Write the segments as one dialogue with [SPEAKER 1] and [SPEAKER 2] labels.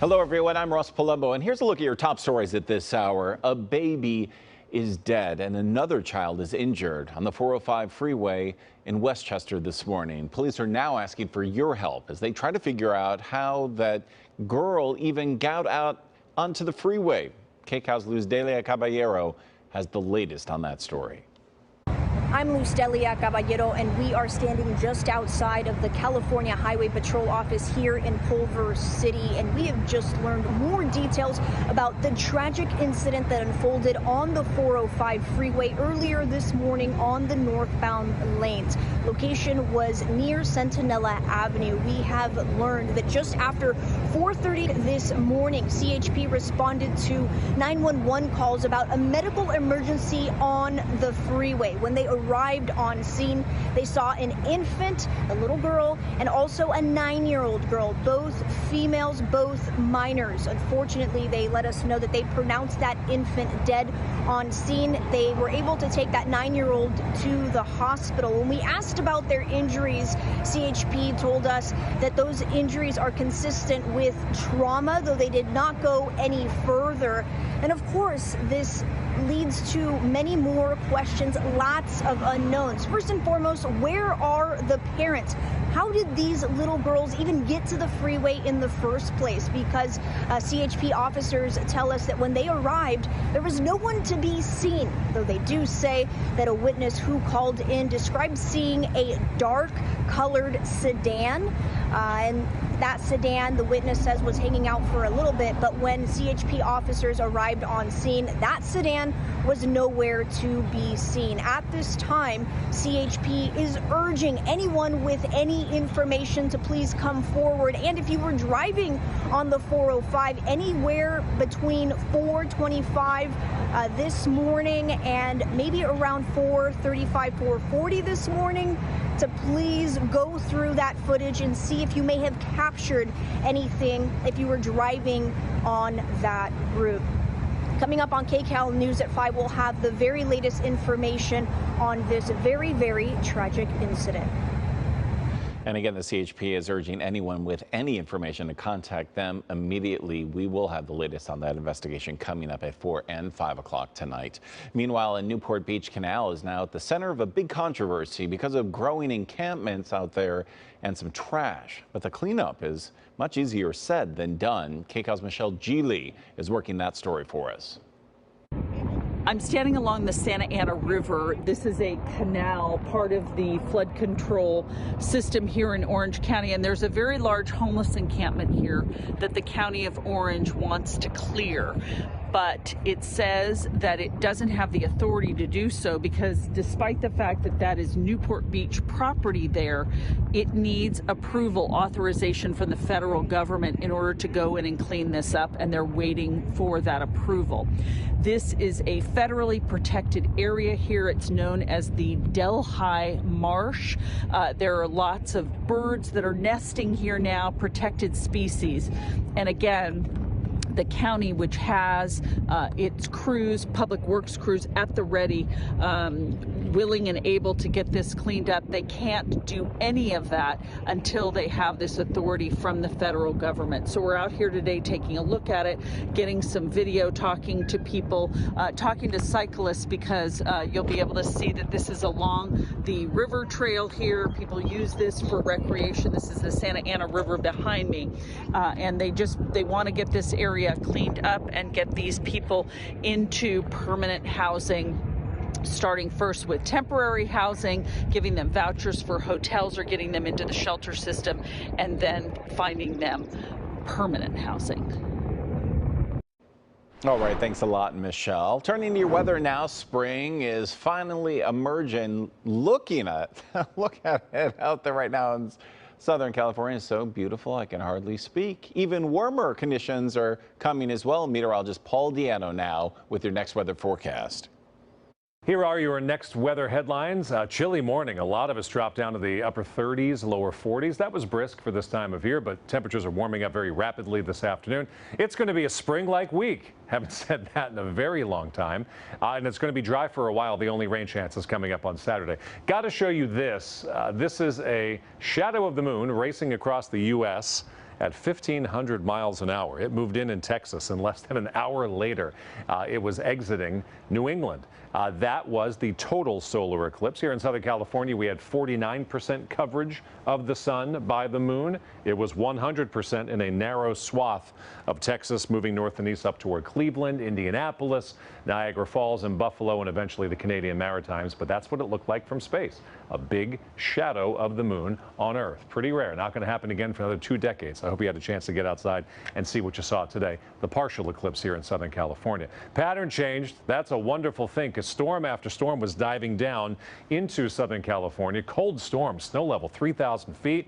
[SPEAKER 1] Hello, everyone. I'm Ross Palumbo, and here's a look at your top stories at this hour. A baby is dead and another child is injured on the 405 freeway in Westchester this morning. Police are now asking for your help as they try to figure out how that girl even got out onto the freeway. KCAL's Luz Delia Caballero has the latest on that story.
[SPEAKER 2] I'm Luz Delia Caballero, and we are standing just outside of the California Highway Patrol office here in Culver City, and we have just learned more details about the tragic incident that unfolded on the 405 freeway earlier this morning on the northbound lanes. Location was near Centinela Avenue. We have learned that just after 4:30 this morning, CHP responded to 911 calls about a medical emergency on the freeway. When they arrived on scene, they saw an infant, a little girl, and also a 9-year-old girl, both females, both minors. Unfortunately, they let us know that they pronounced that infant dead on scene. They were able to take that 9-year-old to the hospital. When we asked about their injuries, CHP told us that those injuries are consistent with trauma, though they did not go any further. And of course, this leads to many more questions, lots of unknowns. First and foremost, where are the parents? How did these little girls even get to the freeway in the first place? Because CHP officers tell us that when they arrived, there was no one to be seen, though they do say that a witness who called in described seeing a dark-colored sedan. And that sedan, the witness says, was hanging out for a little bit, but when CHP officers arrived on scene, that sedan was nowhere to be seen. At this time, CHP is urging anyone with any information to please come forward. And if you were driving on the 405 anywhere between 4:25 this morning and maybe around 4:35, 4:40 this morning, to please go through that footage and see if you may have captured anything if you were driving on that route. Coming up on KCAL News at 5, we'll have the very latest information on this very, very tragic incident.
[SPEAKER 1] And again, the CHP is urging anyone with any information to contact them immediately. We will have the latest on that investigation coming up at 4 and 5 o'clock tonight. Meanwhile, a Newport Beach canal is now at the center of a big controversy because of growing encampments out there and some trash. But the cleanup is much easier said than done. KCAL's Michelle Geely is working that story for us.
[SPEAKER 3] I'm standing along the Santa Ana River. This is a canal, part of the flood control system here in Orange County, and there's a very large homeless encampment here that the County of Orange wants to clear. But it says that it doesn't have the authority to do so because despite the fact that that is Newport Beach property there, it needs approval, authorization from the federal government in order to go in and clean this up, and they're waiting for that approval. This is a federally protected area here. It's known as the Delhi Marsh. There are lots of birds that are nesting here now, protected species. And again, the county, which has its crews, public works crews at the ready, willing and able to get this cleaned up, they can't do any of that until they have this authority from the federal government. So we're out here today taking a look at it, getting some video, talking to people, talking to cyclists, because you'll be able to see that this is along the river trail here. People use this for recreation. This is the Santa Ana River behind me, and they want to get this area cleaned up and get these people into permanent housing, starting first with temporary housing, giving them vouchers for hotels or getting them into the shelter system, and then finding them permanent housing.
[SPEAKER 1] All right, thanks a lot, Michelle. Turning to your weather now, spring is finally emerging. Look at it out there right now in Southern California. Is so beautiful, I can hardly speak. Even warmer conditions are coming as well. Meteorologist Paul Diano now with your next weather forecast.
[SPEAKER 4] Here are your next weather headlines. A chilly morning. A lot of us dropped down to the upper 30s, lower 40s. That was brisk for this time of year, but temperatures are warming up very rapidly this afternoon. It's going to be a spring-like week. Haven't said that in a very long time. And it's going to be dry for a while. The only rain chance is coming up on Saturday. Got to show you this. This is a shadow of the moon racing across the U.S. at 1,500 miles an hour. It moved in Texas, and less than an hour later, it was exiting New England. That was the total solar eclipse. Here in Southern California, we had 49% coverage of the sun by the moon. It was 100% in a narrow swath of Texas, moving north and east up toward Cleveland, Indianapolis, Niagara Falls, and Buffalo, and eventually the Canadian Maritimes. But that's what it looked like from space. A big shadow of the moon on Earth. Pretty rare. Not going to happen again for another 2 decades. I hope you had a chance to get outside and see what you saw today. The partial eclipse here in Southern California. Pattern changed. That's a wonderful thing, because storm after storm was diving down into Southern California. Cold storm, snow level 3,000 feet.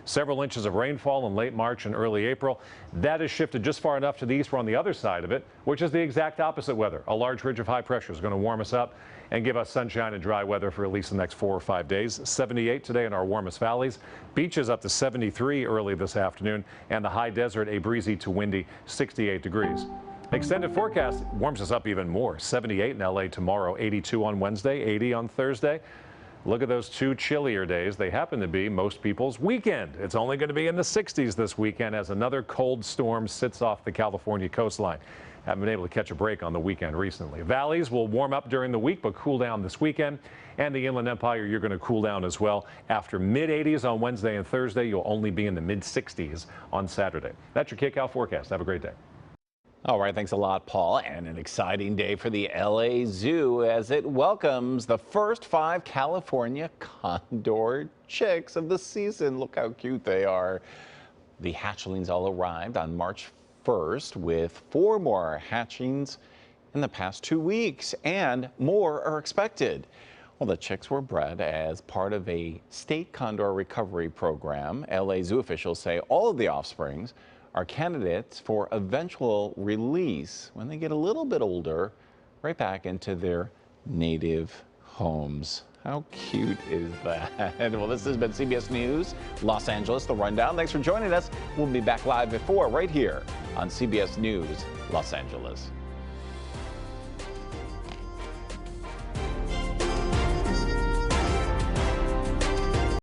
[SPEAKER 4] Several inches of rainfall in late March and early April. That has shifted just far enough to the east. We're on the other side of it, which is the exact opposite weather. A large ridge of high pressure is going to warm us up and give us sunshine and dry weather for at least the next 4 or 5 days. 78 today in our warmest valleys. Beaches up to 73 early this afternoon, and the high desert a breezy to windy 68 degrees. Extended forecast warms us up even more. 78 in LA tomorrow, 82 on Wednesday, 80 on Thursday. Look at those 2 chillier days. They happen to be most people's weekend. It's only going to be in the 60s this weekend as another cold storm sits off the California coastline. Haven't been able to catch a break on the weekend recently. Valleys will warm up during the week but cool down this weekend. And the Inland Empire, you're going to cool down as well. After mid-80s on Wednesday and Thursday, you'll only be in the mid-60s on Saturday. That's your KCAL forecast. Have a great day.
[SPEAKER 1] All right, thanks a lot, Paul. And an exciting day for the LA Zoo as it welcomes the first 5 California condor chicks of the season. Look how cute they are. The hatchlings all arrived on March 1st with 4 more hatchings in the past 2 weeks, and more are expected. Well, the chicks were bred as part of a state condor recovery program. LA Zoo officials say all of the offsprings are candidates for eventual release when they get a little bit older, right back into their native homes. How cute is that? Well, this has been CBS News Los Angeles, The Rundown. Thanks for joining us. We'll be back live at 4 right here on CBS News Los Angeles.